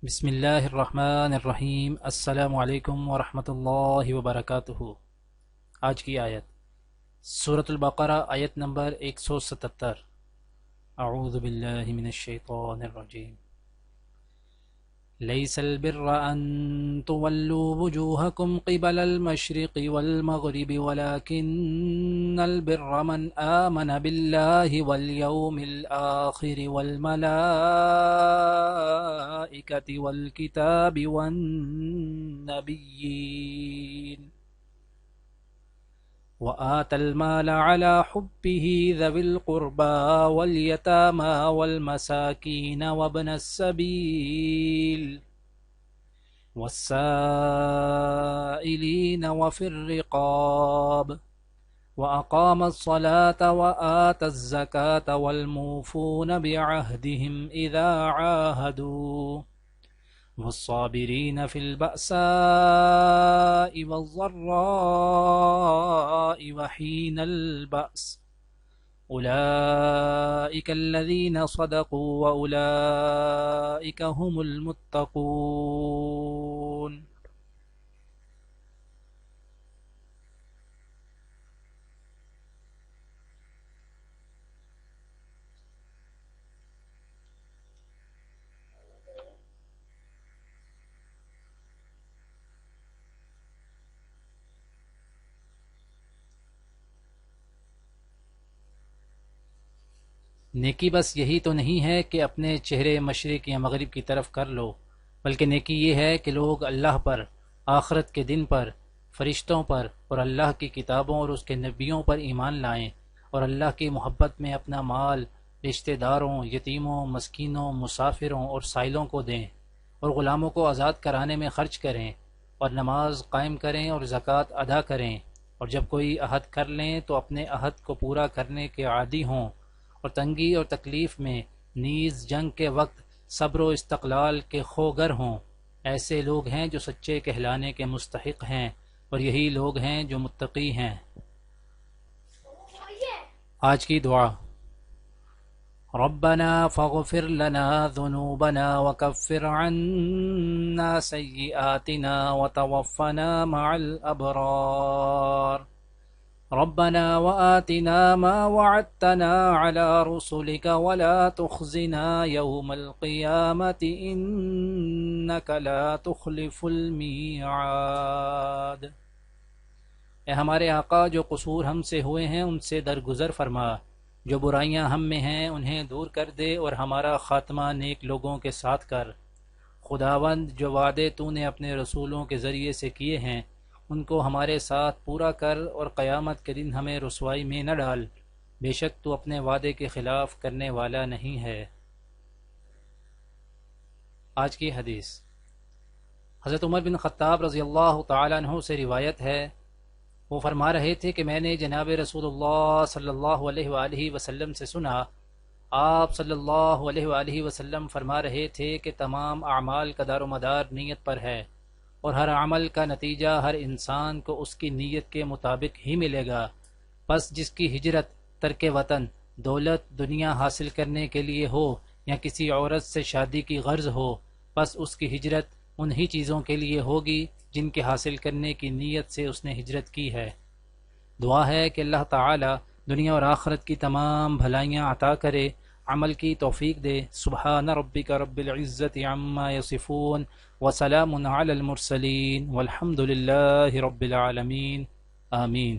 بسم اللہ الرحمن الرحیم۔ السلام علیکم ورحمۃ اللہ وبرکاتہ۔ آج کی آیت سورۃ البقرہ، آیت نمبر 177۔ اعوذ باللہ من الشیطان الرجیم۔ لیس البر ان تولوا وجوہکم قبل المشرق والمغرب ولكن البر من آمن باللہ والیوم الآخر والملائکۃ والکتاب والنبیین وآتى المال على حبه ذوي القربى واليتامى والمساكين وابن السبيل والسائلين وفي الرقاب وأقام الصلاة وآتى الزكاة والموفون بعهدهم إذا عاهدوا والصابرين في البأساء والضراء وحين البأس أولئك الذين صدقوا وأولئك هم المتقون۔ نیکی بس یہی تو نہیں ہے کہ اپنے چہرے مشرق یا مغرب کی طرف کر لو، بلکہ نیکی یہ ہے کہ لوگ اللہ پر، آخرت کے دن پر، فرشتوں پر اور اللہ کی کتابوں اور اس کے نبیوں پر ایمان لائیں، اور اللہ کی محبت میں اپنا مال رشتہ داروں، یتیموں، مسکینوں، مسافروں اور سائلوں کو دیں، اور غلاموں کو آزاد کرانے میں خرچ کریں، اور نماز قائم کریں اور زکوٰۃ ادا کریں، اور جب کوئی عہد کر لیں تو اپنے عہد کو پورا کرنے کے عادی ہوں، اور تنگی اور تکلیف میں نیز جنگ کے وقت صبر و استقلال کے خوگر ہوں۔ ایسے لوگ ہیں جو سچے کہلانے کے مستحق ہیں، اور یہی لوگ ہیں جو متقی ہیں۔ آج کی دعا: ربنا فاغفر لنا ذنوبنا وكفر عنا سيئاتنا وتوفنا مع الأبرار، ربنا وآتنا ما وعدتنا على رسلك ولا تخزنا يوم القيامة إنك لا تخلف الميعاد۔ اے ہمارے آقا، جو قصور ہم سے ہوئے ہیں ان سے درگزر فرما، جو برائیاں ہم میں ہیں انہیں دور کر دے، اور ہمارا خاتمہ نیک لوگوں کے ساتھ کر۔ خداوند، جو وعدے تو نے اپنے رسولوں کے ذریعے سے کیے ہیں ان کو ہمارے ساتھ پورا کر، اور قیامت کے دن ہمیں رسوائی میں نہ ڈال، بے شک تو اپنے وعدے کے خلاف کرنے والا نہیں ہے۔ آج کی حدیث حضرت عمر بن خطاب رضی اللہ تعالیٰ عنہ سے روایت ہے، وہ فرما رہے تھے کہ میں نے جناب رسول اللہ صلی اللہ علیہ وآلہ وسلم سے سنا، آپ صلی اللہ علیہ وآلہ وسلم فرما رہے تھے کہ تمام اعمال کا دار و مدار نیت پر ہے، اور ہر عمل کا نتیجہ ہر انسان کو اس کی نیت کے مطابق ہی ملے گا۔ پس جس کی ہجرت ترک وطن، دولت، دنیا حاصل کرنے کے لیے ہو یا کسی عورت سے شادی کی غرض ہو، پس اس کی ہجرت انہی چیزوں کے لیے ہوگی جن کے حاصل کرنے کی نیت سے اس نے ہجرت کی ہے۔ دعا ہے کہ اللہ تعالی دنیا اور آخرت کی تمام بھلائیاں عطا کرے، عمل کی توفیق دے۔ سبحان ربک رب العزت عما یصفون وسلام علی المرسلین والحمد للہ رب العالمین، آمین۔